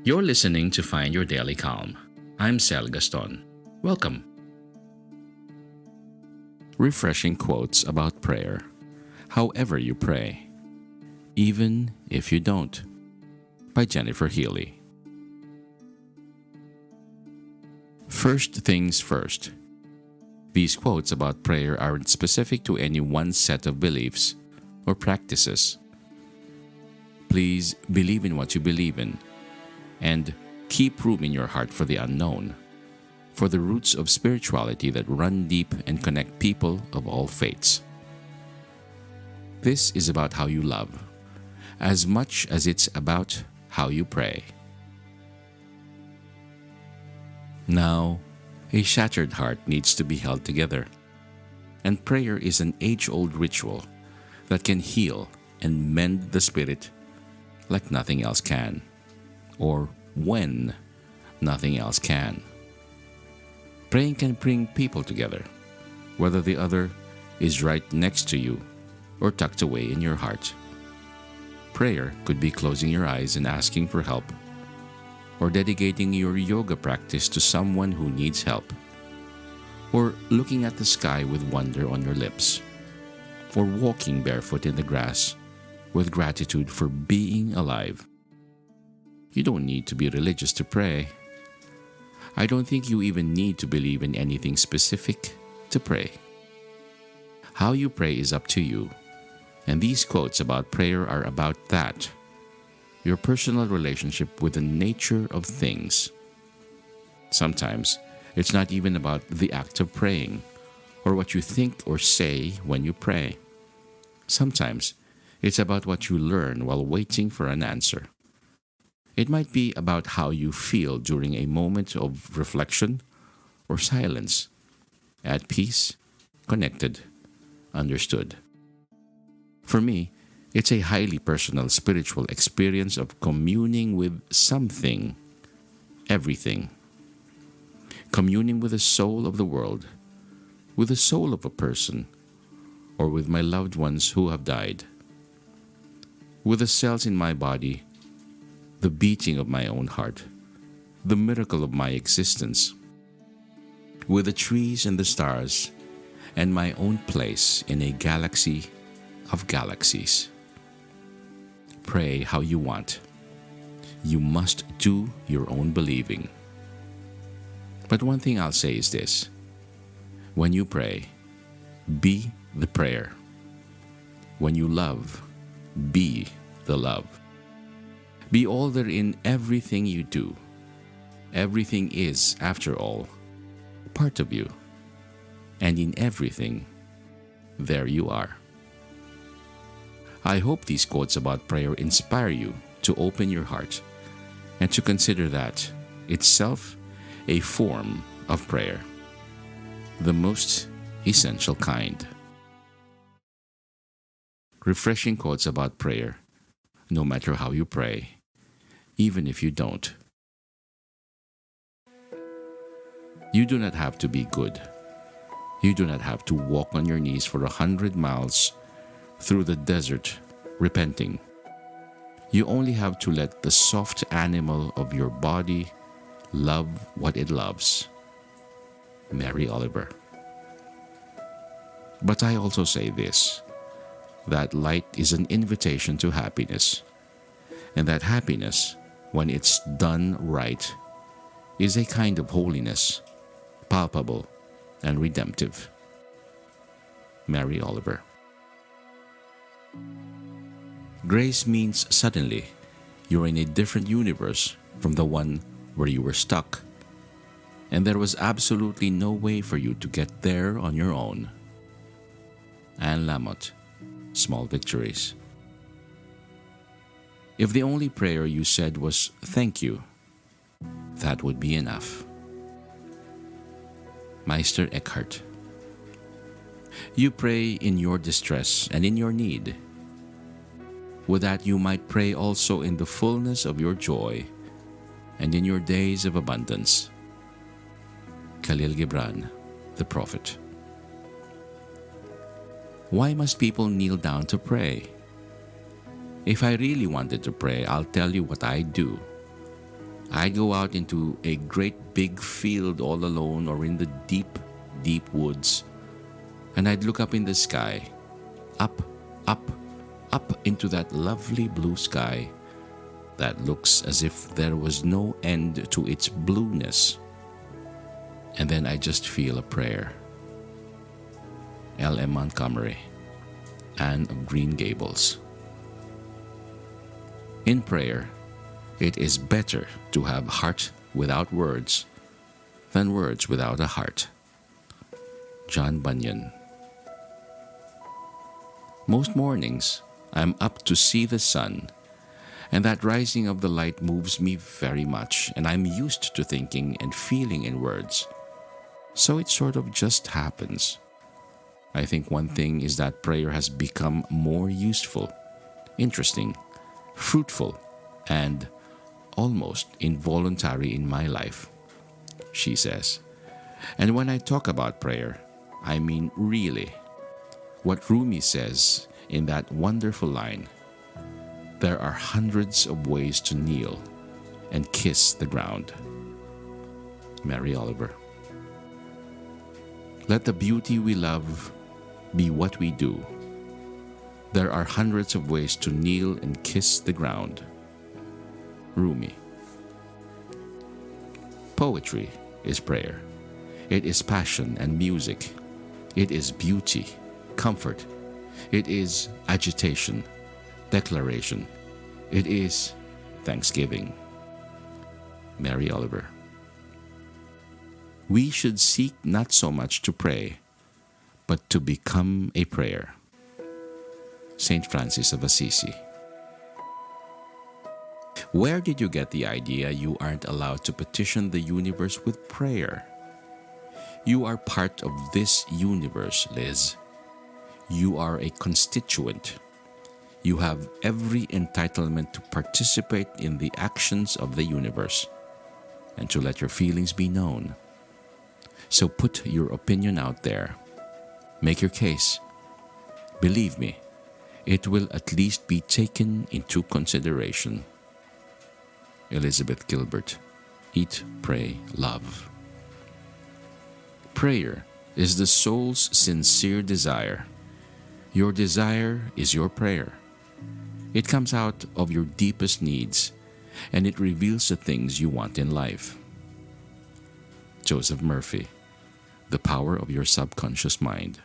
You're listening to Find Your Daily Calm. I'm Sel Gaston. Welcome. Refreshing quotes about prayer. However you pray, even if you don't. By Jen Healey. First things first. These quotes about prayer aren't specific to any one set of beliefs or practices. Please believe in what you believe in, and keep room in your heart for the unknown, for the roots of spirituality that run deep and connect people of all faiths. This is about how you love, as much as it's about how you pray. Now, a shattered heart needs to be held together, and prayer is an age-old ritual that can heal and mend the spirit like nothing else can, or when nothing else can. Praying can bring people together, whether the other is right next to you or tucked away in your heart. Prayer could be closing your eyes and asking for help, or dedicating your yoga practice to someone who needs help, or looking at the sky with wonder on your lips, or walking barefoot in the grass with gratitude for being alive. You don't need to be religious to pray. I don't think you even need to believe in anything specific to pray. How you pray is up to you, and these quotes about prayer are about that, your personal relationship with the nature of things. Sometimes, it's not even about the act of praying, or what you think or say when you pray. Sometimes, it's about what you learn while waiting for an answer. It might be about how you feel during a moment of reflection or silence, at peace, connected, understood. For me, it's a highly personal spiritual experience of communing with something, everything. Communing with the soul of the world, with the soul of a person, or with my loved ones who have died. With the cells in my body, the beating of my own heart, the miracle of my existence. With the trees and the stars, and my own place in a galaxy of galaxies. Pray how you want. You must do your own believing. But one thing I'll say is this: when you pray, be the prayer. When you love, be the love. Be all there in everything you do. Everything is, after all, part of you. And in everything, there you are. I hope these quotes about prayer inspire you to open your heart and to consider that itself a form of prayer, the most essential kind. Refreshing quotes about prayer, no matter how you pray, even if you don't. You do not have to be good. You do not have to walk on your knees for 100 miles through the desert repenting. You only have to let the soft animal of your body love what it loves. Mary Oliver. But I also say this, that light is an invitation to happiness, and that happiness, when it's done right, is a kind of holiness, palpable and redemptive. Mary Oliver. Grace means suddenly you're in a different universe from the one where you were stuck, and there was absolutely no way for you to get there on your own. Anne Lamott, Small Victories. If the only prayer you said was thank you, that would be enough. Meister Eckhart. You pray in your distress and in your need. With that you might pray also in the fullness of your joy and in your days of abundance. Khalil Gibran, the Prophet. Why must people kneel down to pray? If I really wanted to pray, I'll tell you what I do. I'd go out into a great big field all alone or in the deep, deep woods, and I'd look up in the sky, up, up, up into that lovely blue sky that looks as if there was no end to its blueness. And then I just feel a prayer. L.M. Montgomery, Anne of Green Gables. In prayer, it is better to have heart without words than words without a heart. John Bunyan. Most mornings, I'm up to see the sun, and that rising of the light moves me very much, and I'm used to thinking and feeling in words. So it sort of just happens. I think one thing is that prayer has become more useful, interesting, fruitful, and almost involuntary in my life, she says. And when I talk about prayer, I mean really. What Rumi says in that wonderful line, there are hundreds of ways to kneel and kiss the ground. Mary Oliver. Let the beauty we love be what we do. There are hundreds of ways to kneel and kiss the ground. Rumi. Poetry is prayer. It is passion and music. It is beauty, comfort. It is agitation, declaration. It is thanksgiving. Mary Oliver. We should seek not so much to pray, but to become a prayer. Saint Francis of Assisi. Where did you get the idea you aren't allowed to petition the universe with prayer? You are part of this universe, Liz. You are a constituent. You have every entitlement to participate in the actions of the universe and to let your feelings be known. So put your opinion out there. Make your case. Believe me, it will at least be taken into consideration. Elizabeth Gilbert. Eat, Pray, Love. Prayer is the soul's sincere desire. Your desire is your prayer. It comes out of your deepest needs, and it reveals the things you want in life. Joseph Murphy. The Power of Your Subconscious Mind.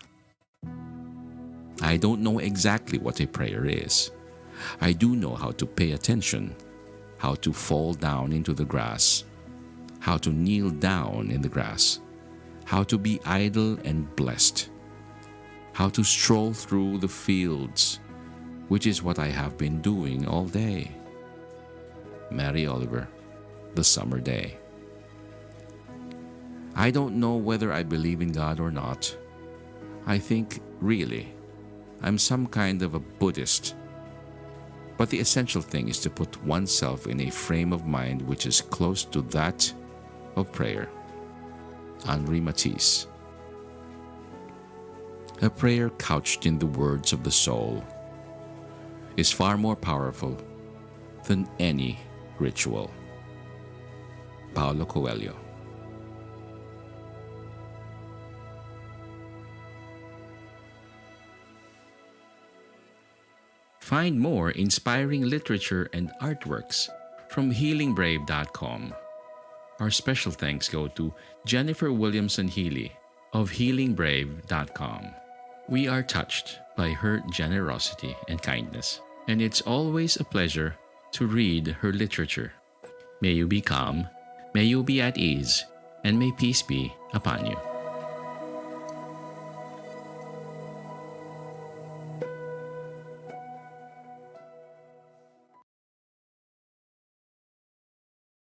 I don't know exactly what a prayer is. I do know how to pay attention, how to fall down into the grass, how to kneel down in the grass, how to be idle and blessed, how to stroll through the fields, which is what I have been doing all day. Mary Oliver, The Summer Day. I don't know whether I believe in God or not. I think, really, I'm some kind of a Buddhist. But the essential thing is to put oneself in a frame of mind which is close to that of prayer. Henri Matisse. A prayer couched in the words of the soul is far more powerful than any ritual. Paulo Coelho. Find more inspiring literature and artworks from healingbrave.com. Our special thanks go to Jennifer Williamson Healey of healingbrave.com. We are touched by her generosity and kindness, and it's always a pleasure to read her literature. May you be calm, may you be at ease, and may peace be upon you.